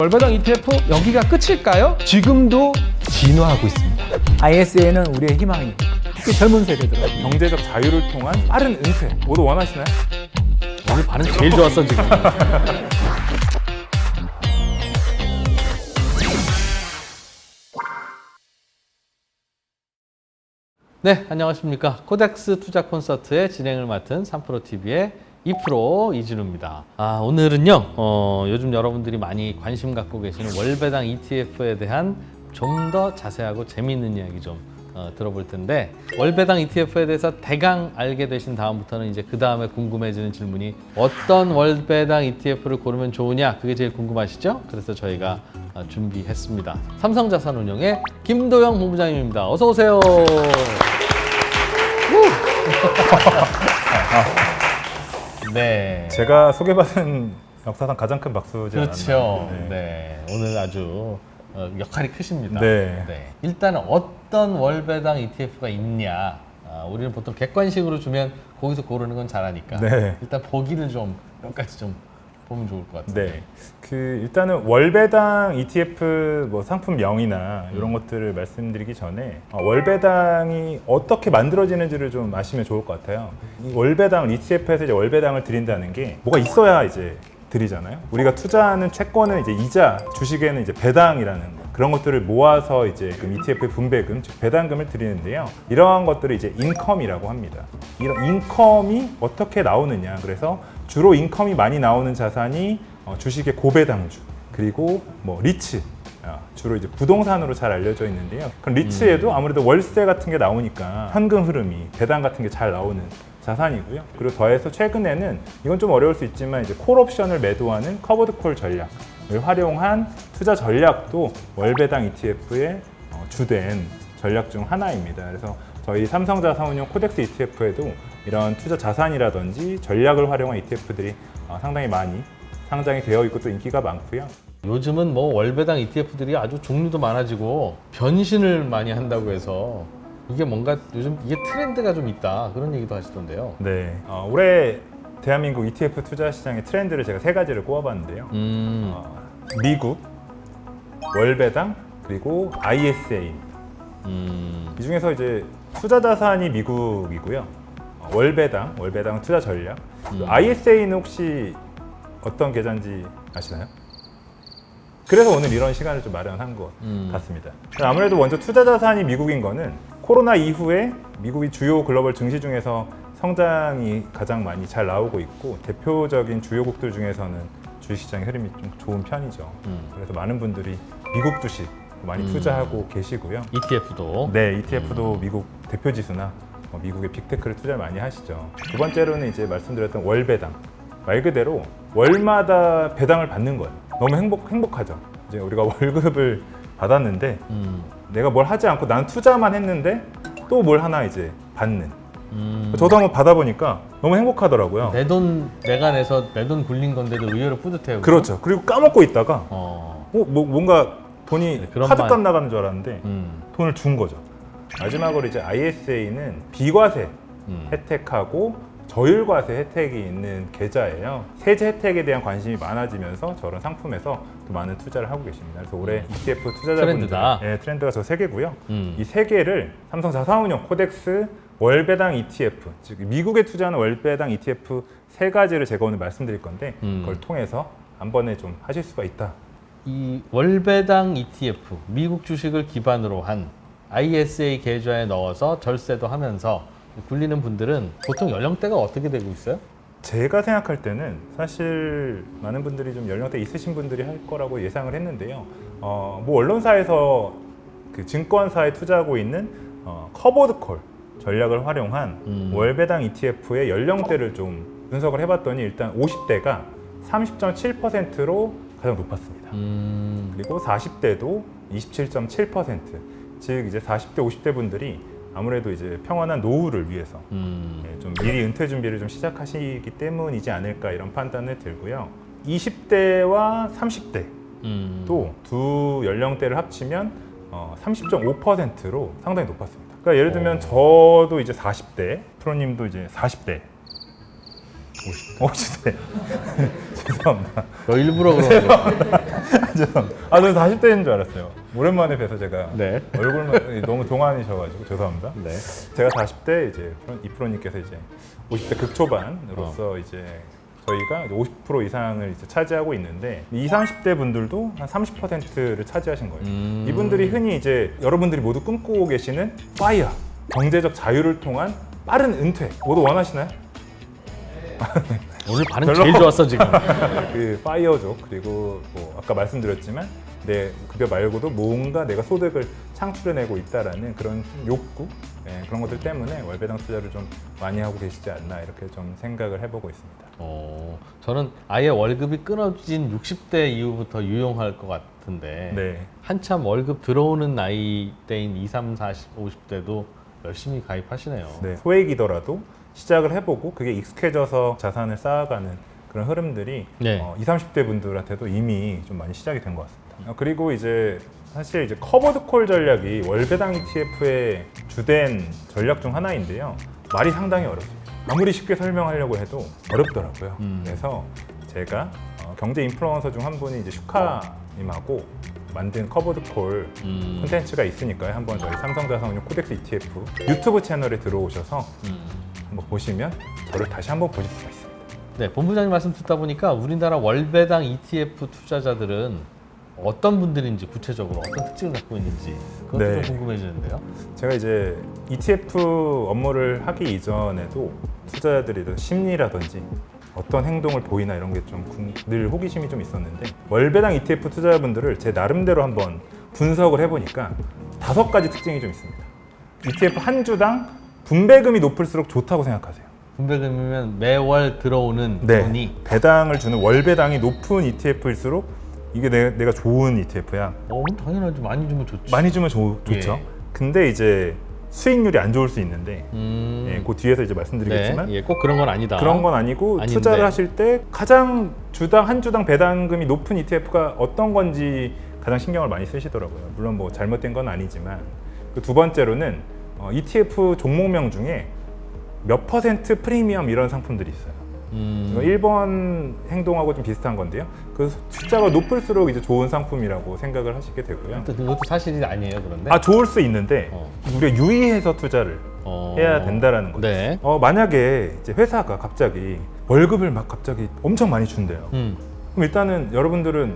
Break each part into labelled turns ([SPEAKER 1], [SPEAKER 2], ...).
[SPEAKER 1] 월배당 ETF 여기가 끝일까요? 지금도 진화하고 있습니다.
[SPEAKER 2] ISA는 우리의 희망이 특히 젊은 세대들
[SPEAKER 3] 경제적 자유를 통한 빠른 은퇴 모두 원하시나요?
[SPEAKER 1] 오늘 반응 제일 좋았어 지금. 네, 안녕하십니까. 코덱스 투자 콘서트의 진행을 맡은 3프로TV의 2프로 이진우입니다. 오늘은요, 요즘 여러분들이 많이 관심 갖고 계시는 월배당 ETF에 대한 좀 더 자세하고 재미있는 이야기 좀 들어볼 텐데, 월배당 ETF에 대해서 대강 알게 되신 다음부터는 이제 그 다음에 궁금해지는 질문이 어떤 월배당 ETF를 고르면 좋으냐, 그게 제일 궁금하시죠? 그래서 저희가 준비했습니다. 삼성자산운용의 김도영 본부장님입니다. 어서 오세요. 네.
[SPEAKER 3] 제가 소개받은 역사상 가장 큰 박수지
[SPEAKER 1] 그렇죠.
[SPEAKER 3] 않았나.
[SPEAKER 1] 네. 오늘 아주 역할이 크십니다.
[SPEAKER 3] 네.
[SPEAKER 1] 일단 어떤 월배당 ETF가 있냐. 우리는 보통 객관식으로 주면 거기서 고르는 건 잘하니까.
[SPEAKER 3] 네.
[SPEAKER 1] 일단 보기를 좀 몇 가지 좀 보면 좋을 것 같아요.
[SPEAKER 3] 네. 일단은 월배당 ETF 뭐 상품명이나 이런 것들을 말씀드리기 전에 월배당이 어떻게 만들어지는지를 좀 아시면 좋을 것 같아요. 이 월배당 ETF에서 이제 월배당을 드린다는 게 뭐가 있어야 이제 드리잖아요. 우리가 투자하는 채권은 이제 이자, 주식에는 이제 배당이라는 거. 그런 것들을 모아서 이제 ETF의 분배금, 즉 배당금을 드리는데요. 이러한 것들을 이제 인컴이라고 합니다. 이런 인컴이 어떻게 나오느냐. 그래서 주로 인컴이 많이 나오는 자산이 주식의 고배당주, 그리고 뭐 리츠, 주로 이제 부동산으로 잘 알려져 있는데요. 그럼 리츠에도 아무래도 월세 같은 게 나오니까 현금 흐름이 배당 같은 게 잘 나오는 자산이고요. 그리고 더해서 최근에는 이건 좀 어려울 수 있지만 이제 콜옵션을 매도하는 커버드 콜 전략을 활용한 투자 전략도 월배당 ETF의 주된 전략 중 하나입니다. 그래서 저희 삼성자산운용 코덱스 ETF에도 이런 투자 자산이라든지 전략을 활용한 ETF들이 상당히 많이 상장이 되어 있고 또 인기가 많고요.
[SPEAKER 1] 요즘은 뭐 월배당 ETF들이 아주 종류도 많아지고 변신을 많이 한다고 해서 이게 뭔가 요즘 이게 트렌드가 좀 있다, 그런 얘기도 하시던데요.
[SPEAKER 3] 네, 올해 대한민국 ETF 투자 시장의 트렌드를 제가 세 가지를 꼽아봤는데요. 미국, 월배당, 그리고 ISA. 이 중에서 이제 투자 자산이 미국이고요. 월배당 투자 전략. ISA는 혹시 어떤 계좌인지 아시나요? 그래서 오늘 이런 시간을 좀 마련한 것 같습니다. 아무래도 먼저 투자 자산이 미국인 거는 코로나 이후에 미국이 주요 글로벌 증시 중에서 성장이 가장 많이 잘 나오고 있고, 대표적인 주요국들 중에서는 주식시장의 흐름이 좀 좋은 편이죠. 그래서 많은 분들이 미국 주식 많이 투자하고 계시고요.
[SPEAKER 1] ETF도.
[SPEAKER 3] 네, ETF도 미국 대표 지수나 미국의 빅테크를 투자를 많이 하시죠. 두 번째로는 이제 말씀드렸던 월배당. 말 그대로 월마다 배당을 받는 거예요. 너무 행복하죠. 이제 우리가 월급을 받았는데 내가 뭘 하지 않고 난 투자만 했는데 또 뭘 하나 이제 받는. 저도 한번 받아보니까 너무 행복하더라고요.
[SPEAKER 1] 내 돈 내가 내서 내 돈 굴린 건데도 의외로 뿌듯해요.
[SPEAKER 3] 그렇죠. 그리고 까먹고 있다가 뭔가 돈이
[SPEAKER 1] 네, 그런
[SPEAKER 3] 카드값 나가는 줄 알았는데 돈을 준 거죠. 마지막으로 이제 ISA는 비과세 혜택하고 저율과세 혜택이 있는 계좌예요. 세제 혜택에 대한 관심이 많아지면서 저런 상품에서 또 많은 투자를 하고 계십니다. 그래서 올해 ETF 투자자분들 트렌드가 저 세 개고요. 이 세 개를 삼성자산운용 코덱스 월배당 ETF, 즉 미국에 투자하는 월배당 ETF 세 가지를 제가 오늘 말씀드릴 건데 그걸 통해서 한 번에 좀 하실 수가 있다.
[SPEAKER 1] 이 월배당 ETF, 미국 주식을 기반으로 한 ISA 계좌에 넣어서 절세도 하면서 굴리는 분들은 보통 연령대가 어떻게 되고 있어요?
[SPEAKER 3] 제가 생각할 때는 사실 많은 분들이 좀 연령대 있으신 분들이 할 거라고 예상을 했는데요. 뭐 언론사에서 그 증권사에 투자하고 있는 커버드 콜 전략을 활용한 월배당 ETF의 연령대를 좀 분석을 해봤더니 일단 50대가 30.7%로 가장 높았습니다. 그리고 40대도 27.7%. 즉 이제 40대, 50대 분들이 아무래도 이제 평안한 노후를 위해서 좀 미리 은퇴 준비를 좀 시작하시기 때문이지 않을까, 이런 판단을 들고요. 20대와 30대도 두 연령대를 합치면 30.5%로 상당히 높았습니다. 그러니까 예를 들면 저도 이제 40대, 프로님도 이제 40대, 50대. 죄송합니다.
[SPEAKER 1] 너 일부러 그런 거.
[SPEAKER 3] 죄송합니다. 아, 저는 40대인 줄 알았어요. 오랜만에 뵈서 제가
[SPEAKER 1] 네.
[SPEAKER 3] 얼굴만 너무 동안이셔가지고 죄송합니다.
[SPEAKER 1] 네.
[SPEAKER 3] 제가 40대 이제 이프로님께서 이제 50대 극초반으로서 이제 저희가 50% 이상을 이제 차지하고 있는데 20, 30대 분들도 한 30%를 차지하신 거예요. 이분들이 흔히 이제 여러분들이 모두 꿈꾸고 계시는 파이어, 경제적 자유를 통한 빠른 은퇴 모두 원하시나요?
[SPEAKER 1] 오늘 반응
[SPEAKER 3] 별로.
[SPEAKER 1] 제일 좋았어 지금.
[SPEAKER 3] 그 파이어족 그리고 뭐 아까 말씀드렸지만 내 급여 말고도 뭔가 내가 소득을 창출해내고 있다라는 그런 욕구 그런 것들 때문에 월배당 투자를 좀 많이 하고 계시지 않나 이렇게 좀 생각을 해보고 있습니다.
[SPEAKER 1] 저는 아예 월급이 끊어진 60대 이후부터 유용할 것 같은데
[SPEAKER 3] 네.
[SPEAKER 1] 한참 월급 들어오는 나이대인 20, 30, 40, 50대도 열심히 가입하시네요.
[SPEAKER 3] 네, 소액이더라도 시작을 해보고 그게 익숙해져서 자산을 쌓아가는 그런 흐름들이
[SPEAKER 1] 네.
[SPEAKER 3] 20, 30대 분들한테도 이미 좀 많이 시작이 된 것 같습니다. 그리고 이제 사실 이제 커버드 콜 전략이 월배당 ETF의 주된 전략 중 하나인데요. 말이 상당히 어렵습니다. 아무리 쉽게 설명하려고 해도 어렵더라고요. 그래서 제가 경제 인플루언서 중 한 분이 이제 슈카님하고 만든 커버드 콜 콘텐츠가 있으니까요. 한번 저희 삼성자산운용 코덱스 ETF 유튜브 채널에 들어오셔서 한번 보시면 저를 다시 한번 보실 수가 있습니다.
[SPEAKER 1] 네, 본부장님 말씀 듣다 보니까 우리나라 월배당 ETF 투자자들은 어떤 분들인지 구체적으로 어떤 특징을 갖고 있는지 그것도
[SPEAKER 3] 네.
[SPEAKER 1] 좀 궁금해지는데요.
[SPEAKER 3] 제가 이제 ETF 업무를 하기 이전에도 투자자들이 심리라든지 어떤 행동을 보이나 이런 게 좀 늘 호기심이 좀 있었는데 월배당 ETF 투자자분들을 제 나름대로 한번 분석을 해보니까 5가지 특징이 좀 있습니다. ETF 한 주당 분배금이 높을수록 좋다고 생각하세요.
[SPEAKER 1] 분배금이면 매월 들어오는 돈이
[SPEAKER 3] 배당을 주는 월배당이 높은 ETF일수록 이게 내가 좋은 ETF야.
[SPEAKER 1] 당연하지. 많이 주면 좋지.
[SPEAKER 3] 많이 주면 좋죠.
[SPEAKER 1] 예.
[SPEAKER 3] 근데 이제 수익률이 안 좋을 수 있는데 그 뒤에서 이제 말씀드리겠지만
[SPEAKER 1] 네. 꼭 그런 건 아니다.
[SPEAKER 3] 그런 건 아니고
[SPEAKER 1] 아닌데.
[SPEAKER 3] 투자를 하실 때 가장 한 주당 배당금이 높은 ETF가 어떤 건지 가장 신경을 많이 쓰시더라고요. 물론 뭐 잘못된 건 아니지만 그 두 번째로는 ETF 종목명 중에 몇 % 프리미엄 이런 상품들이 있어요. 1번 행동하고 좀 비슷한 건데요. 그 숫자가 높을수록 이제 좋은 상품이라고 생각을 하시게 되고요.
[SPEAKER 1] 그것도 사실이 아니에요, 그런데.
[SPEAKER 3] 좋을 수 있는데 우리가 유의해서 투자를 해야 된다라는 거죠.
[SPEAKER 1] 네.
[SPEAKER 3] 만약에 이제 회사가 갑자기 월급을 막 갑자기 엄청 많이 준대요. 그럼 일단은 여러분들은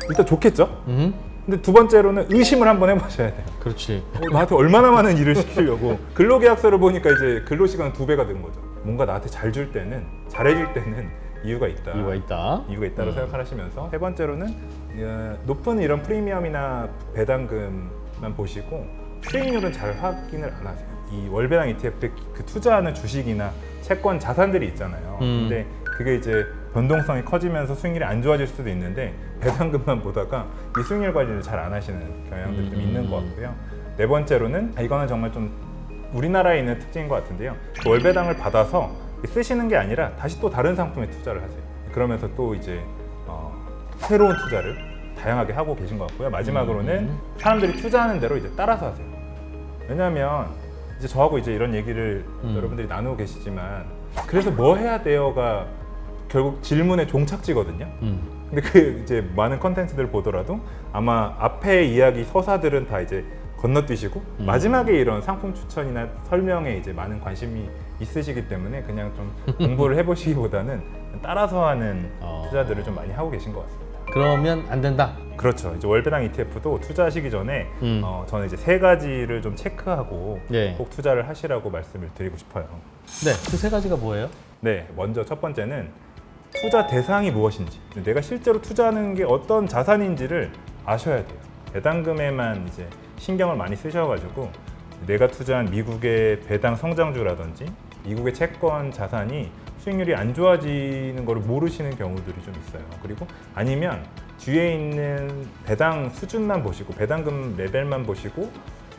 [SPEAKER 3] 일단 좋겠죠? 근데 두 번째로는 의심을 한번 해보셔야 돼요.
[SPEAKER 1] 그렇지.
[SPEAKER 3] 나한테 얼마나 많은 일을 시키려고. 근로계약서를 보니까 이제 근로시간은 2배가 된 거죠. 뭔가 나한테 잘해줄 때는 이유가 있다. 이유가 있다고 생각하시면서 세 번째로는 높은 이런 프리미엄이나 배당금만 보시고 수익률은 잘 확인을 안 하세요. 이 월배당 ETF 그 투자하는 주식이나 채권 자산들이 있잖아요. 근데 그게 이제 변동성이 커지면서 수익률이 안 좋아질 수도 있는데 배당금만 보다가 이 수익률 관리를 잘 안 하시는 경향들이 좀 있는 것 같고요. 네 번째로는 이거는 정말 좀 우리나라에 있는 특징인 것 같은데요. 그 월배당을 받아서 쓰시는 게 아니라 다시 또 다른 상품에 투자를 하세요. 그러면서 또 이제 새로운 투자를 다양하게 하고 계신 것 같고요. 마지막으로는 사람들이 투자하는 대로 이제 따라서 하세요. 왜냐하면 이제 저하고 이제 이런 얘기를 여러분들이 나누고 계시지만 그래서 뭐 해야 돼요가 결국 질문의 종착지거든요. 근데 그 이제 많은 컨텐츠들을 보더라도 아마 앞에 이야기 서사들은 다 이제 건너뛰시고 마지막에 이런 상품 추천이나 설명에 이제 많은 관심이 있으시기 때문에 그냥 좀 공부를 해보시기보다는 따라서 하는 투자들을 좀 많이 하고 계신 것 같습니다.
[SPEAKER 1] 그러면 안 된다.
[SPEAKER 3] 그렇죠. 이제 월배당 ETF도 투자하시기 전에 저는 이제 3가지를 좀 체크하고
[SPEAKER 1] 네.
[SPEAKER 3] 꼭 투자를 하시라고 말씀을 드리고 싶어요.
[SPEAKER 1] 네, 그 3가지가 뭐예요?
[SPEAKER 3] 네, 먼저 첫 번째는 투자 대상이 무엇인지, 내가 실제로 투자하는 게 어떤 자산인지를 아셔야 돼요. 배당금에만 이제 신경을 많이 쓰셔가지고 내가 투자한 미국의 배당 성장주라든지 미국의 채권 자산이 수익률이 안 좋아지는 걸 모르시는 경우들이 좀 있어요. 그리고 아니면 뒤에 있는 배당 수준만 보시고 배당금 레벨만 보시고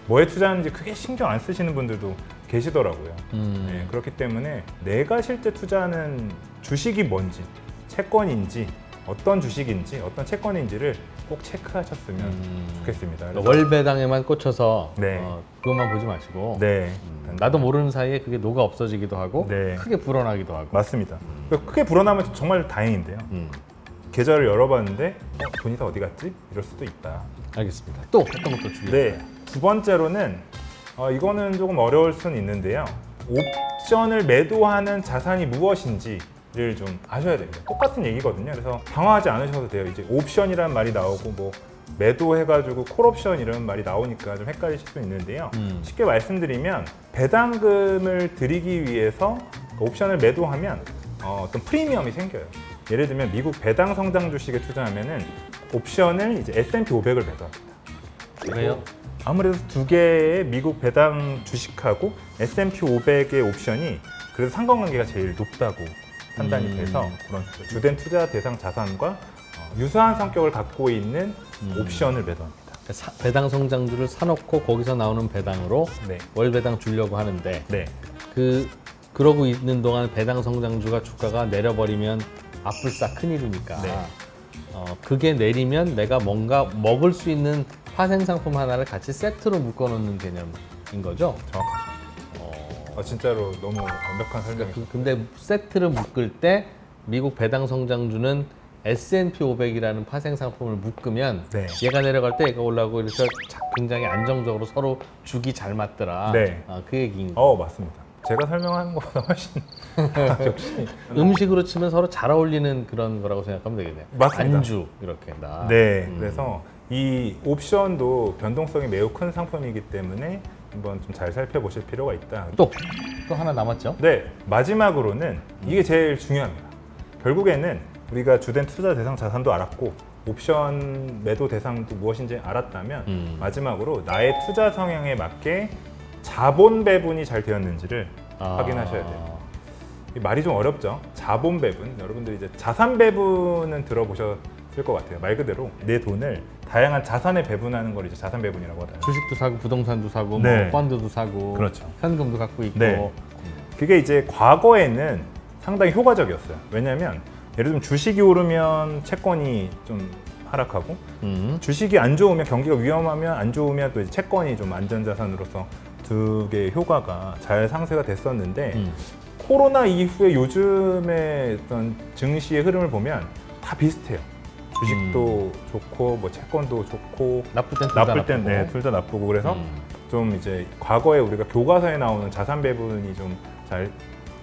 [SPEAKER 3] 뭐에 투자하는지 크게 신경 안 쓰시는 분들도 계시더라고요. 네, 그렇기 때문에 내가 실제 투자하는 주식이 뭔지, 채권인지, 어떤 주식인지, 어떤 채권인지를 꼭 체크하셨으면 좋겠습니다.
[SPEAKER 1] 그러니까 월배당에만 꽂혀서
[SPEAKER 3] 네.
[SPEAKER 1] 그것만 보지 마시고
[SPEAKER 3] 네.
[SPEAKER 1] 나도 모르는 사이에 그게 녹아 없어지기도 하고
[SPEAKER 3] 네.
[SPEAKER 1] 크게 불어나기도 하고.
[SPEAKER 3] 맞습니다. 크게 불어나면 정말 다행인데요. 계좌를 열어봤는데 돈이 다 어디 갔지? 이럴 수도 있다.
[SPEAKER 1] 알겠습니다. 또 어떤 것도 주의해요?
[SPEAKER 3] 네. 두 번째로는 이거는 조금 어려울 수는 있는데요. 옵션을 매도하는 자산이 무엇인지를 좀 아셔야 됩니다. 똑같은 얘기거든요. 그래서 당황하지 않으셔도 돼요. 이제 옵션이라는 말이 나오고 뭐 매도해가지고 콜옵션 이런 말이 나오니까 좀 헷갈리실 수 있는데요. 쉽게 말씀드리면 배당금을 드리기 위해서 옵션을 매도하면 어떤 프리미엄이 생겨요. 예를 들면 미국 배당 성장 주식에 투자하면은 옵션을 이제 S&P 500을 매도합니다.
[SPEAKER 1] 왜요?
[SPEAKER 3] 아무래도 두 개의 미국 배당 주식하고 S&P 500의 옵션이 그래서 상관관계가 제일 높다고 판단이 돼서 그런 주된 투자 대상 자산과 유사한 성격을 갖고 있는 옵션을 매도합니다.
[SPEAKER 1] 배당 성장주를 사놓고 거기서 나오는 배당으로
[SPEAKER 3] 네.
[SPEAKER 1] 월 배당 주려고 하는데
[SPEAKER 3] 네.
[SPEAKER 1] 그러고 있는 동안 배당 성장주가 주가가 내려버리면 아뿔싸 큰일이니까
[SPEAKER 3] 네.
[SPEAKER 1] 그게 내리면 내가 뭔가 먹을 수 있는 파생 상품 하나를 같이 세트로 묶어놓는 개념인 거죠.
[SPEAKER 3] 정확하십니다. 진짜로 너무 완벽한 설명이죠.
[SPEAKER 1] 근데 세트를 묶을 때 미국 배당 성장주는 S&P 500이라는 파생 상품을 묶으면
[SPEAKER 3] 네.
[SPEAKER 1] 얘가 내려갈 때 얘가 올라오고 이래서 굉장히 안정적으로 서로 죽이 잘 맞더라.
[SPEAKER 3] 네.
[SPEAKER 1] 그 얘기인 거.
[SPEAKER 3] 맞습니다. 제가 설명하는 것보다 훨씬 역시
[SPEAKER 1] 음식으로 치면 서로 잘 어울리는 그런 거라고 생각하면 되겠네요.
[SPEAKER 3] 맞습니다.
[SPEAKER 1] 안주 이렇게 다.
[SPEAKER 3] 네, 그래서 이 옵션도 변동성이 매우 큰 상품이기 때문에 한번 좀 잘 살펴보실 필요가 있다.
[SPEAKER 1] 또 하나 남았죠.
[SPEAKER 3] 네, 마지막으로는 이게 제일 중요합니다. 결국에는 우리가 주된 투자 대상 자산도 알았고 옵션 매도 대상도 무엇인지 알았다면 마지막으로 나의 투자 성향에 맞게 자본 배분이 잘 되었는지를 확인하셔야 돼요. 이 말이 좀 어렵죠. 자본 배분. 여러분들이 이제 자산 배분은 들어보셨을 것 같아요. 말 그대로 내 돈을 다양한 자산에 배분하는 걸 이제 자산 배분이라고 하잖아요.
[SPEAKER 1] 주식도 사고 부동산도 사고
[SPEAKER 3] 네.
[SPEAKER 1] 뭐 펀드도 사고
[SPEAKER 3] 그렇죠.
[SPEAKER 1] 현금도 갖고 있고
[SPEAKER 3] 네. 그게 이제 과거에는 상당히 효과적이었어요. 왜냐하면 예를 들면 주식이 오르면 채권이 좀 하락하고 주식이 안 좋으면 경기가 위험하면 안 좋으면 또 이제 채권이 좀 안전자산으로서 두 개의 효과가 잘 상쇄가 됐었는데 코로나 이후에 요즘의 어떤 증시의 흐름을 보면 다 비슷해요. 주식도 좋고 뭐 채권도 좋고
[SPEAKER 1] 나쁠 땐 둘 다
[SPEAKER 3] 나쁠 땐
[SPEAKER 1] 나쁘고.
[SPEAKER 3] 둘 다 나쁘고 그래서 좀 이제 과거에 우리가 교과서에 나오는 자산 배분이 좀 잘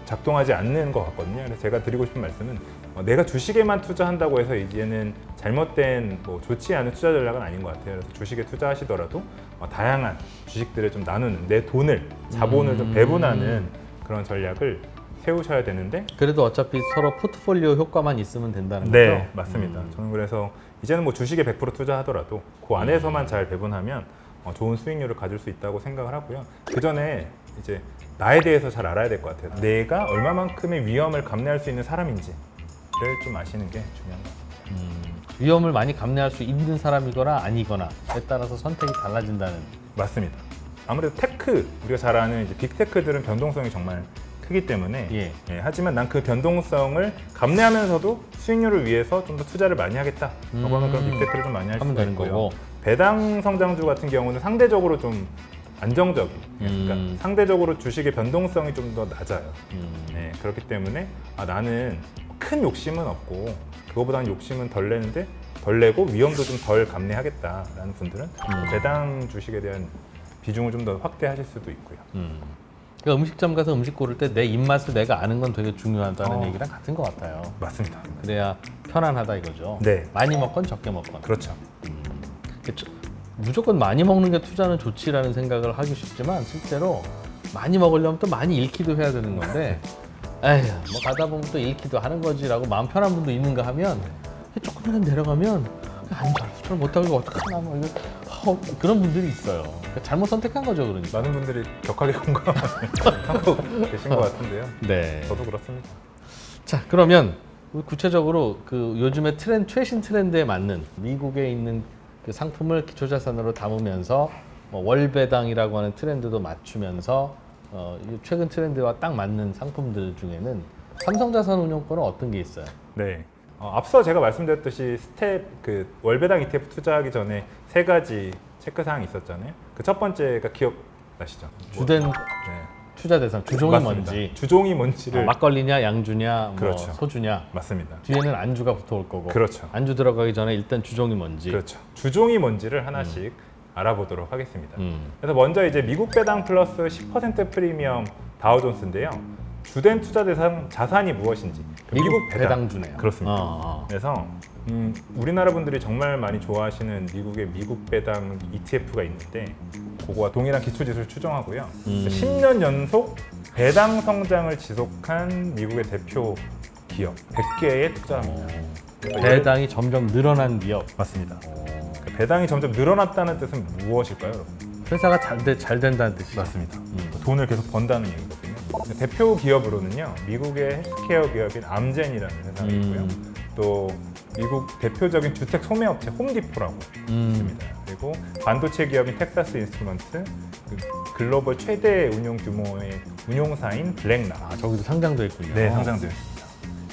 [SPEAKER 3] 작동하지 않는 것 같거든요. 그래서 제가 드리고 싶은 말씀은 내가 주식에만 투자한다고 해서 이제는 잘못된 뭐 좋지 않은 투자 전략은 아닌 것 같아요. 그래서 주식에 투자하시더라도 다양한 주식들을 좀 나누는 내 돈을 자본을 좀 배분하는 그런 전략을 세우셔야 되는데
[SPEAKER 1] 그래도 어차피 서로 포트폴리오 효과만 있으면 된다는
[SPEAKER 3] 네,
[SPEAKER 1] 거죠?
[SPEAKER 3] 맞습니다. 저는 그래서 이제는 뭐 주식에 100% 투자하더라도 그 안에서만 잘 배분하면 좋은 수익률을 가질 수 있다고 생각을 하고요. 그 전에 이제 나에 대해서 잘 알아야 될 것 같아요. 내가 얼마만큼의 위험을 감내할 수 있는 사람인지를 좀 아시는 게 중요한 것 같아요.
[SPEAKER 1] 위험을 많이 감내할 수 있는 사람이거나 아니거나에 따라서 선택이 달라진다는.
[SPEAKER 3] 맞습니다. 아무래도 테크, 우리가 잘 아는 이제 빅테크들은 변동성이 정말 크기 때문에
[SPEAKER 1] 예.
[SPEAKER 3] 하지만 난 그 변동성을 감내하면서도 수익률을 위해서 좀 더 투자를 많이 하겠다. 그거는 그런 빅테크를 좀 많이 할
[SPEAKER 1] 하면
[SPEAKER 3] 수가
[SPEAKER 1] 되는
[SPEAKER 3] 있고요.
[SPEAKER 1] 거고.
[SPEAKER 3] 배당 성장주 같은 경우는 상대적으로 좀 안정적인, 그러니까 상대적으로 주식의 변동성이 좀 더 낮아요. 네, 그렇기 때문에 나는 큰 욕심은 없고 그거보다는 욕심은 덜 내는데 덜 내고 위험도 좀 덜 감내하겠다라는 분들은 배당 주식에 대한 비중을 좀 더 확대하실 수도 있고요.
[SPEAKER 1] 그러니까 음식점 가서 음식 고를 때 내 입맛을 내가 아는 건 되게 중요하다는
[SPEAKER 3] 어.
[SPEAKER 1] 얘기랑 같은 것 같아요.
[SPEAKER 3] 맞습니다.
[SPEAKER 1] 그래야 편안하다 이거죠.
[SPEAKER 3] 네.
[SPEAKER 1] 많이 먹건 적게 먹건.
[SPEAKER 3] 그렇죠.
[SPEAKER 1] 무조건 많이 먹는 게 투자는 좋지라는 생각을 하기 쉽지만 실제로 많이 먹으려면 또 많이 잃기도 해야 되는 건데 에휴 뭐 가다 보면 또 잃기도 하는 거지라고 마음 편한 분도 있는가 하면 조금만 내려가면 잘 못하고 이거 어떡하나 뭐 이거 그런 분들이 있어요. 그러니까 잘못 선택한 거죠, 그러니까.
[SPEAKER 3] 많은 분들이 격하게 공감하고 계신 것 같은데요.
[SPEAKER 1] 네.
[SPEAKER 3] 저도 그렇습니다.
[SPEAKER 1] 자, 그러면 구체적으로 그 요즘의 최신 트렌드에 맞는 미국에 있는 그 상품을 기초자산으로 담으면서 뭐 월배당이라고 하는 트렌드도 맞추면서 최근 트렌드와 딱 맞는 상품들 중에는 삼성자산운용권은 어떤 게 있어요?
[SPEAKER 3] 네. 앞서 제가 말씀드렸듯이 그 월배당 ETF 투자하기 전에 세 가지 체크 사항이 있었잖아요. 그 첫 번째가 기억나시죠?
[SPEAKER 1] 주된
[SPEAKER 3] 네.
[SPEAKER 1] 투자 대상 주종이
[SPEAKER 3] 맞습니다.
[SPEAKER 1] 뭔지,
[SPEAKER 3] 주종이 뭔지를
[SPEAKER 1] 막걸리냐, 양주냐, 뭐
[SPEAKER 3] 그렇죠.
[SPEAKER 1] 소주냐.
[SPEAKER 3] 맞습니다.
[SPEAKER 1] 뒤에는 안주가 붙어올 거고.
[SPEAKER 3] 그렇죠.
[SPEAKER 1] 안주 들어가기 전에 일단 주종이 뭔지.
[SPEAKER 3] 그렇죠. 주종이 뭔지를 하나씩 알아보도록 하겠습니다.
[SPEAKER 1] 음.
[SPEAKER 3] 그래서 먼저 이제 미국 배당 플러스 10% 프리미엄 다우존스인데요. 주된 투자 대상 자산이 무엇인지
[SPEAKER 1] 미국 배당주네요.
[SPEAKER 3] 그렇습니다. 그래서 우리나라 분들이 정말 많이 좋아하시는 미국의 미국 배당 ETF가 있는데 그거와 동일한 기초지수를 추정하고요. 10년 연속 배당 성장을 지속한 미국의 대표 기업 100개에 투자합니다.
[SPEAKER 1] 배당이 점점 늘어난 기업.
[SPEAKER 3] 맞습니다. 그 배당이 점점 늘어났다는 뜻은 무엇일까요, 여러분?
[SPEAKER 1] 회사가 잘 된다는 뜻이죠.
[SPEAKER 3] 맞습니다. 돈을 계속 번다는 얘기거든요. 대표 기업으로는요, 미국의 헬스케어 기업인 암젠이라는 회사가 있고요. 또 미국 대표적인 주택 소매업체 홈디포라고 있습니다. 그리고 반도체 기업인 텍사스 인스트루먼트, 그 글로벌 최대 운용 규모의 운용사인 블랙락.
[SPEAKER 1] 아, 저기도 상장돼 있군요.
[SPEAKER 3] 네, 상장되어 있습니다.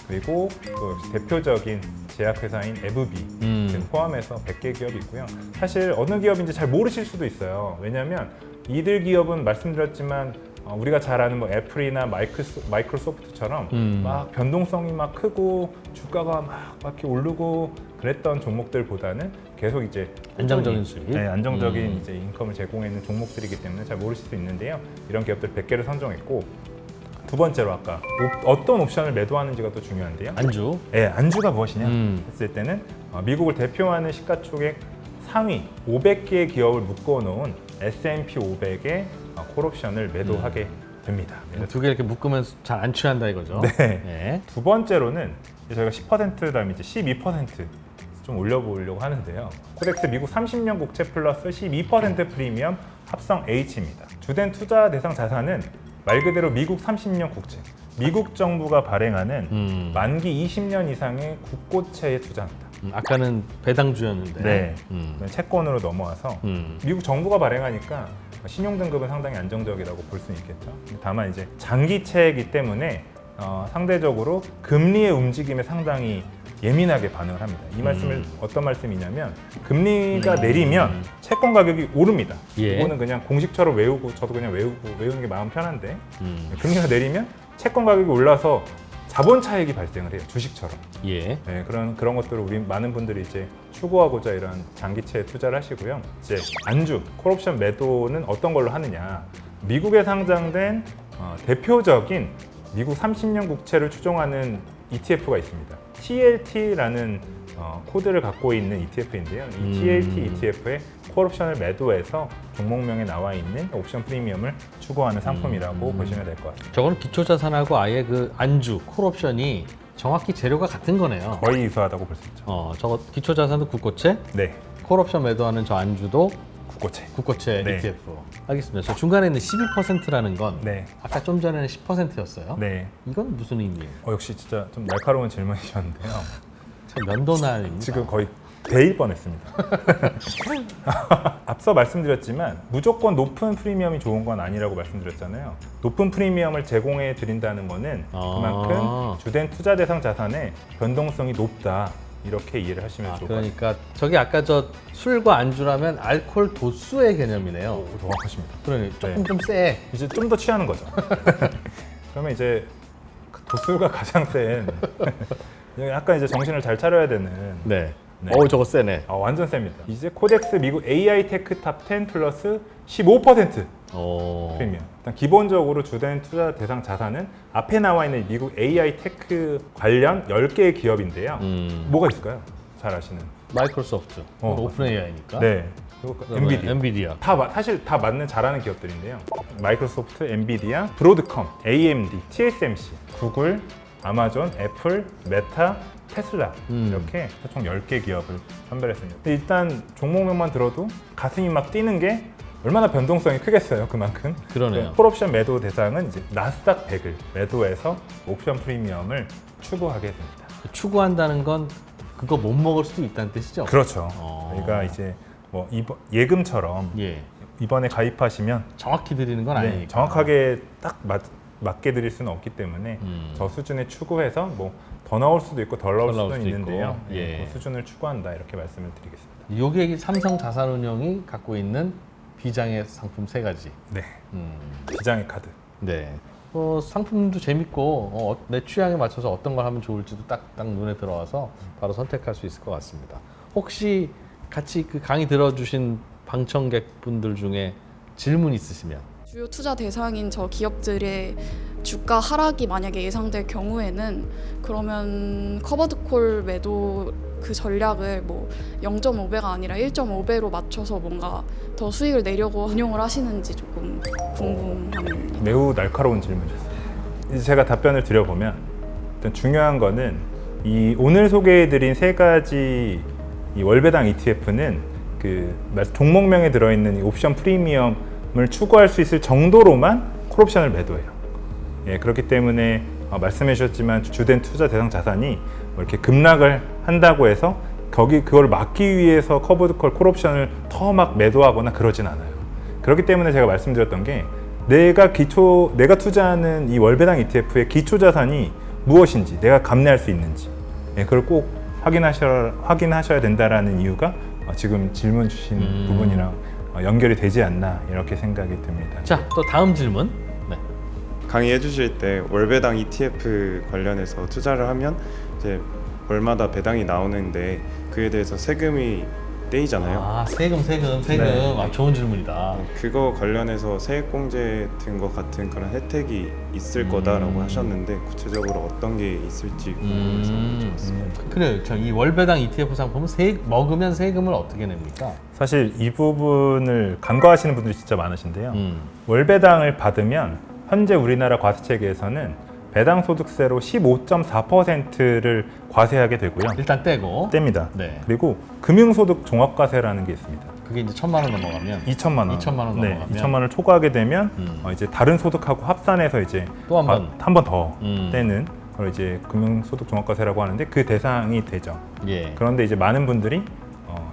[SPEAKER 3] 그리고 또 대표적인 제약회사인 에브비 등 포함해서 100개 기업이 있고요. 사실 어느 기업인지 잘 모르실 수도 있어요. 왜냐하면 이들 기업은 말씀드렸지만 우리가 잘 아는 뭐 애플이나 마이크로소프트처럼 막 변동성이 막 크고 주가가 막 이렇게 오르고 그랬던 종목들보다는 계속 이제
[SPEAKER 1] 안정적인 수익.
[SPEAKER 3] 네, 안정적인 이제 인컴을 제공하는 종목들이기 때문에 잘 모르실 수 있는데요. 이런 기업들 100개를 선정했고, 두 번째로 아까 어떤 옵션을 매도하는지가 또 중요한데요.
[SPEAKER 1] 안주.
[SPEAKER 3] 네, 안주가 무엇이냐 했을 때는 미국을 대표하는 시가총액 상위 500개의 기업을 묶어놓은 S&P 500의 콜옵션을 매도하게 됩니다.
[SPEAKER 1] 두 개 이렇게 묶으면 잘 안 취한다 이거죠.
[SPEAKER 3] 네.
[SPEAKER 1] 네.
[SPEAKER 3] 두 번째로는 저희가 10% 다음에 이제 12%좀 올려보려고 하는데요. 코덱스 미국 30년 국채 플러스 12% 프리미엄 합성 H입니다. 주된 투자 대상 자산은 말 그대로 미국 30년 국채, 미국 정부가 발행하는 만기 20년 이상의 국고채에 투자합니다.
[SPEAKER 1] 아까는 배당주였는데.
[SPEAKER 3] 네, 채권으로 넘어와서 미국 정부가 발행하니까 신용 등급은 상당히 안정적이라고 볼 수는 있겠죠. 다만 이제 장기채이기 때문에 상대적으로 금리의 움직임에 상당히 예민하게 반응을 합니다. 이 말씀을 어떤 말씀이냐면 금리가 내리면 채권 가격이 오릅니다.
[SPEAKER 1] 예.
[SPEAKER 3] 이거는 그냥 공식처럼 외우고 저도 그냥 외우는 게 마음 편한데 금리가 내리면 채권 가격이 올라서 자본 차익이 발생을 해요. 주식처럼.
[SPEAKER 1] 예.
[SPEAKER 3] 네, 그런 것들을 우리 많은 분들이 이제 추구하고자 이런 장기채에 투자를 하시고요. 이제 안주, 콜옵션 매도는 어떤 걸로 하느냐? 미국에 상장된 대표적인 미국 30년 국채를 추종하는 ETF가 있습니다. TLT라는 코드를 갖고 있는 ETF인데요. 이 TLT ETF에 콜옵션을 매도해서 종목명에 나와 있는 옵션 프리미엄을 추구하는 상품이라고 보시면 될 것 같습니다.
[SPEAKER 1] 저거는 기초자산하고 아예 그 안주, 콜옵션이 정확히 재료가 같은 거네요.
[SPEAKER 3] 거의 유사하다고 볼 수 있죠.
[SPEAKER 1] 저거 기초자산도 국고채,
[SPEAKER 3] 네,
[SPEAKER 1] 콜옵션 매도하는 저 안주도
[SPEAKER 3] 국고채.
[SPEAKER 1] 국고채
[SPEAKER 3] 네.
[SPEAKER 1] ETF. 알겠습니다. 저 중간에 있는 12%라는 건
[SPEAKER 3] 네,
[SPEAKER 1] 아까 좀 전에는 10%였어요.
[SPEAKER 3] 네.
[SPEAKER 1] 이건 무슨 의미예요?
[SPEAKER 3] 역시 진짜 좀 날카로운 질문이셨는데요.
[SPEAKER 1] 참 면도날입니다.
[SPEAKER 3] 지금 거의 대일 뻔했습니다. 앞서 말씀드렸지만 무조건 높은 프리미엄이 좋은 건 아니라고 말씀드렸잖아요. 높은 프리미엄을 제공해 드린다는 거는 그만큼 주된 투자 대상 자산의 변동성이 높다. 이렇게 이해를 하시면 좋을 것 같아요.
[SPEAKER 1] 그러니까 저게 아까 저 술과 안주라면 알코올 도수의 개념이네요.
[SPEAKER 3] 정확하십니다.
[SPEAKER 1] 그러니 조금
[SPEAKER 3] 네.
[SPEAKER 1] 좀 세.
[SPEAKER 3] 이제 좀 더 취하는 거죠. 그러면 이제 그 도수가 가장 센 약간 이제 정신을 잘 차려야 되는
[SPEAKER 1] 네.
[SPEAKER 3] 네.
[SPEAKER 1] 저거 세네.
[SPEAKER 3] 완전 셉니다. 이제 코덱스 미국 AI 테크 탑 10 플러스 15% 프리미엄. 일단 기본적으로 주된 투자 대상 자산은 앞에 나와 있는 미국 AI 테크 관련 10개의 기업인데요. 뭐가 있을까요? 잘 아시는.
[SPEAKER 1] 마이크로소프트, 오픈 AI니까.
[SPEAKER 3] 네. 그리고
[SPEAKER 1] 엔비디아.
[SPEAKER 3] 사실 다 맞는 잘하는 기업들인데요. 마이크로소프트, 엔비디아, 브로드컴, AMD, TSMC, 구글, 아마존, 애플, 메타, 테슬라 이렇게 총 10개 기업을 선별했습니다. 근데 일단 종목명만 들어도 가슴이 막 뛰는 게 얼마나 변동성이 크겠어요, 그만큼.
[SPEAKER 1] 그러네요.
[SPEAKER 3] 콜옵션 매도 대상은 이제 나스닥 100을 매도해서 옵션 프리미엄을 추구하게 됩니다.
[SPEAKER 1] 추구한다는 건 그거 못 먹을 수도 있다는 뜻이죠?
[SPEAKER 3] 그렇죠. 저희가 이제 뭐 예금처럼
[SPEAKER 1] 예.
[SPEAKER 3] 이번에 가입하시면
[SPEAKER 1] 정확히 드리는 건 아니니까.
[SPEAKER 3] 정확하게 딱 맞게 드릴 수는 없기 때문에 저 수준에 추구해서 뭐 더 나올 수도 있고 덜 나올
[SPEAKER 1] 덜 나올
[SPEAKER 3] 수도
[SPEAKER 1] 수도
[SPEAKER 3] 있는데요.
[SPEAKER 1] 있고. 예.
[SPEAKER 3] 그 수준을 추구한다 이렇게 말씀을 드리겠습니다.
[SPEAKER 1] 요게 삼성자산운용이 갖고 있는 비장의 상품 세 가지.
[SPEAKER 3] 네,
[SPEAKER 1] 음,
[SPEAKER 3] 비장의 카드.
[SPEAKER 1] 네. 상품도 재밌고 내 취향에 맞춰서 어떤 걸 하면 좋을지도 딱딱 눈에 들어와서 바로 선택할 수 있을 것 같습니다. 혹시 같이 그 강의 들어주신 방청객분들 중에 질문 있으시면
[SPEAKER 4] 주요 투자 대상인 저 기업들의 주가 하락이 만약에 예상될 경우에는 그러면 커버드콜 매도 그 전략을 뭐 0.5배가 아니라 1.5배로 맞춰서 뭔가 더 수익을 내려고 운용을 하시는지 조금 궁금합니다.
[SPEAKER 3] 매우 날카로운 질문이었어요. 이제 제가 답변을 드려보면 일단 중요한 거는 이 오늘 소개해드린 세 가지 이 월배당 ETF는 그 종목명에 들어있는 이 옵션 프리미엄을 추구할 수 있을 정도로만 콜옵션을 매도해요. 예, 그렇기 때문에 말씀해 주셨지만 주된 투자 대상 자산이 뭐 이렇게 급락을 한다고 해서 그걸 막기 위해서 커버드콜 콜옵션을 더 막 매도하거나 그러진 않아요. 그렇기 때문에 제가 말씀드렸던 게 내가 투자하는 이 월배당 ETF의 기초 자산이 무엇인지, 내가 감내할 수 있는지, 예, 그걸 꼭 확인하셔야 된다라는 이유가 지금 질문 주신 부분이랑 연결이 되지 않나 이렇게 생각이 듭니다.
[SPEAKER 1] 자, 또 다음 질문. 네.
[SPEAKER 5] 강의해 주실 때 월배당 ETF 관련해서 투자를 하면 이제 월마다 배당이 나오는데 그에 대해서 세금이 떼이잖아요.
[SPEAKER 1] 세금.
[SPEAKER 3] 네.
[SPEAKER 1] 좋은 질문이다.
[SPEAKER 5] 네, 그거 관련해서 세액공제 등 같은 그런 혜택이 있을 거다라고 하셨는데 구체적으로 어떤 게 있을지 궁금해서 여쭤봤습니다.
[SPEAKER 1] 그래요. 이 월배당 ETF 상품은 먹으면 세금을 어떻게 냅니까?
[SPEAKER 3] 사실 이 부분을 간과하시는 분들이 진짜 많으신데요. 월배당을 받으면 현재 우리나라 과세 체계에서는 배당 소득세로 15.4%를 과세하게 되고요.
[SPEAKER 1] 일단 떼고.
[SPEAKER 3] 뗍니다.
[SPEAKER 1] 네.
[SPEAKER 3] 그리고 금융소득 종합과세라는 게 있습니다.
[SPEAKER 1] 그게 이제 1,000만 원 넘어가면
[SPEAKER 3] 2천만 원.
[SPEAKER 1] 2천만 원 넘어가면
[SPEAKER 3] 2천만 원을 초과하게 되면 이제 다른 소득하고 합산해서 이제
[SPEAKER 1] 또 한 번.
[SPEAKER 3] 더 떼는 걸 이제 금융소득 종합과세라고 하는데 그 대상이 되죠.
[SPEAKER 1] 예.
[SPEAKER 3] 그런데 이제 많은 분들이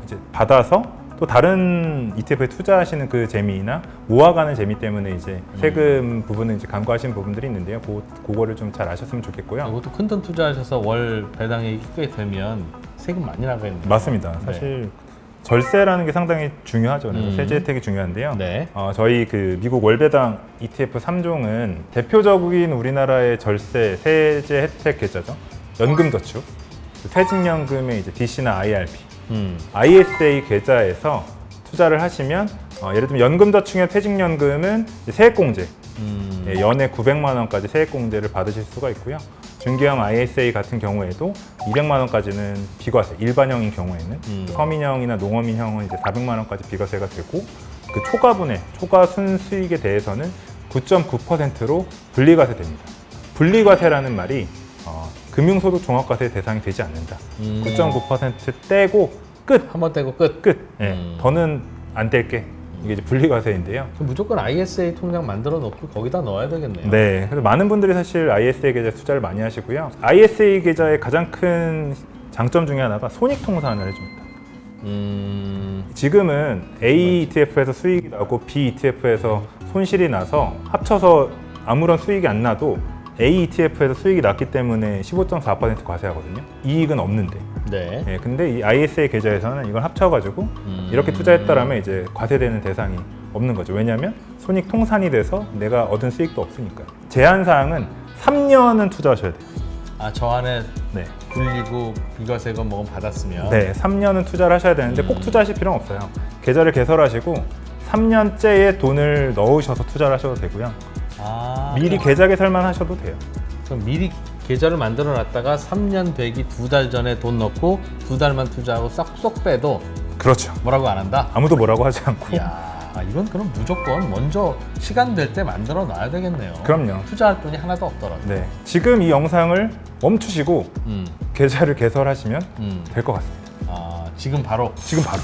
[SPEAKER 3] 이제 받아서 또 다른 ETF에 투자하시는 그 재미나 모아가는 재미 때문에 이제 세금 부분은 이제 간과하시는 부분들이 있는데요. 그거를 좀 잘 아셨으면 좋겠고요.
[SPEAKER 1] 이것도 큰 돈 투자하셔서 월 배당액이 꽤 되면 세금 많이 나가겠네요.
[SPEAKER 3] 맞습니다. 사실 절세라는 게 상당히 중요하죠. 그래서 세제 혜택이 중요한데요.
[SPEAKER 1] 네.
[SPEAKER 3] 저희 그 미국 월배당 ETF 3종은 대표적인 우리나라의 세제 혜택 계좌죠. 연금저축, 퇴직연금의 이제 DC나 IRP. ISA 계좌에서 투자를 하시면 예를 들면 연금저축이나 퇴직연금은 세액공제 연에 900만 원까지 세액공제를 받으실 수가 있고요. 중개형 ISA 같은 경우에도 200만 원까지는 비과세, 일반형인 경우에는 서민형이나 농어민형은 이제 400만 원까지 비과세가 되고 그 초과 순수익에 대해서는 9.9%로 분리과세됩니다. 분리과세라는 말이 금융소득 종합과세 대상이 되지 않는다. 9.9% 떼고 끝.
[SPEAKER 1] 한 번 떼고 끝.
[SPEAKER 3] 예, 더는 안 뗄게. 이게 이제 분리과세인데요.
[SPEAKER 1] 그럼 무조건 ISA 통장 만들어 놓고 거기다 넣어야 되겠네요.
[SPEAKER 3] 네, 그래서 많은 분들이 사실 ISA 계좌에 투자를 많이 하시고요. ISA 계좌의 가장 큰 장점 중에 하나가 손익통산을 해줍니다. 지금은 A ETF에서 수익이 나고 B ETF에서 손실이 나서 합쳐서 아무런 수익이 안 나도 A ETF에서 수익이 났기 때문에 15.4% 과세하거든요. 이익은 없는데.
[SPEAKER 1] 네.
[SPEAKER 3] 예, 근데 이 ISA 계좌에서는 이걸 합쳐가지고 이렇게 투자했다라면 이제 과세되는 대상이 없는 거죠. 왜냐하면 손익 통산이 돼서 내가 얻은 수익도 없으니까요. 제한 사항은 3년은 투자하셔야 돼요.
[SPEAKER 1] 저 안에
[SPEAKER 3] 네.
[SPEAKER 1] 불리고 비과세금 뭐금 받았으면.
[SPEAKER 3] 네, 3년은 투자를 하셔야 되는데 꼭 투자하실 필요는 없어요. 계좌를 개설하시고 3년째에 돈을 넣으셔서 투자를 하셔도 되고요. 미리 계좌 개설만 하셔도 돼요.
[SPEAKER 1] 그럼 미리 계좌를 만들어 놨다가 3년 되기 2달 전에 돈 넣고 2달만 투자하고 쏙쏙 빼도
[SPEAKER 3] 그렇죠.
[SPEAKER 1] 뭐라고 안 한다?
[SPEAKER 3] 아무도 뭐라고 하지 않고.
[SPEAKER 1] 이건 그럼 무조건 먼저 시간 될 때 만들어 놔야 되겠네요.
[SPEAKER 3] 그럼요.
[SPEAKER 1] 투자할 돈이 하나도 없더라도.
[SPEAKER 3] 네, 지금 이 영상을 멈추시고 계좌를 개설하시면 될 것 같습니다.
[SPEAKER 1] 지금 바로?
[SPEAKER 3] 지금 바로.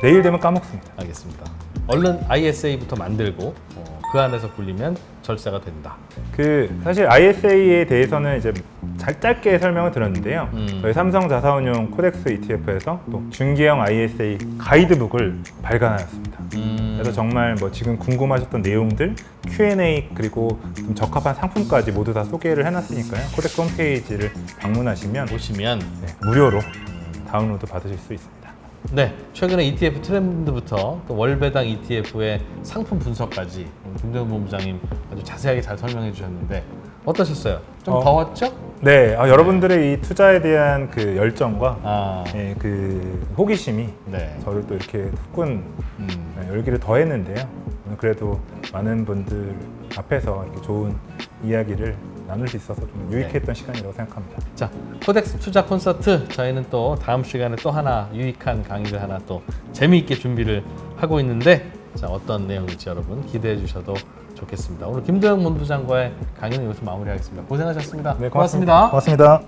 [SPEAKER 3] 내일 되면 까먹습니다.
[SPEAKER 1] 알겠습니다. 얼른 ISA부터 만들고 그 안에서 굴리면 절세가 된다.
[SPEAKER 3] 사실 ISA에 대해서는 이제 짧게 설명을 드렸는데요. 저희 삼성자산운용 코덱스 ETF에서 또 중개형 ISA 가이드북을 발간하였습니다. 그래서 정말 뭐 지금 궁금하셨던 내용들, Q&A 그리고 좀 적합한 상품까지 모두 다 소개를 해놨으니까요. 코덱스 홈페이지를 방문하시면
[SPEAKER 1] 보시면
[SPEAKER 3] 네, 무료로 다운로드 받으실 수 있습니다.
[SPEAKER 1] 네, 최근에 ETF 트렌드부터 또 월배당 ETF의 상품 분석까지 김정은 본부장님 아주 자세하게 잘 설명해 주셨는데 어떠셨어요? 좀 더웠죠?
[SPEAKER 3] 네, 여러분들의 이 투자에 대한 그 열정과
[SPEAKER 1] 아,
[SPEAKER 3] 예, 그 호기심이
[SPEAKER 1] 네.
[SPEAKER 3] 저를 또 이렇게 후끈 열기를 더했는데요. 오늘 그래도 많은 분들 앞에서 이렇게 좋은 이야기를 나눌 수 있어서 좀 유익했던 시간이라고 생각합니다.
[SPEAKER 1] 자, 코덱스 투자 콘서트 저희는 또 다음 시간에 또 하나 유익한 강의를 하나 또 재미있게 준비를 하고 있는데 자, 어떤 내용일지 여러분 기대해 주셔도 좋겠습니다. 오늘 김도영 본부장과의 강의는 여기서 마무리하겠습니다. 고생하셨습니다.
[SPEAKER 3] 네, 고맙습니다. 고맙습니다.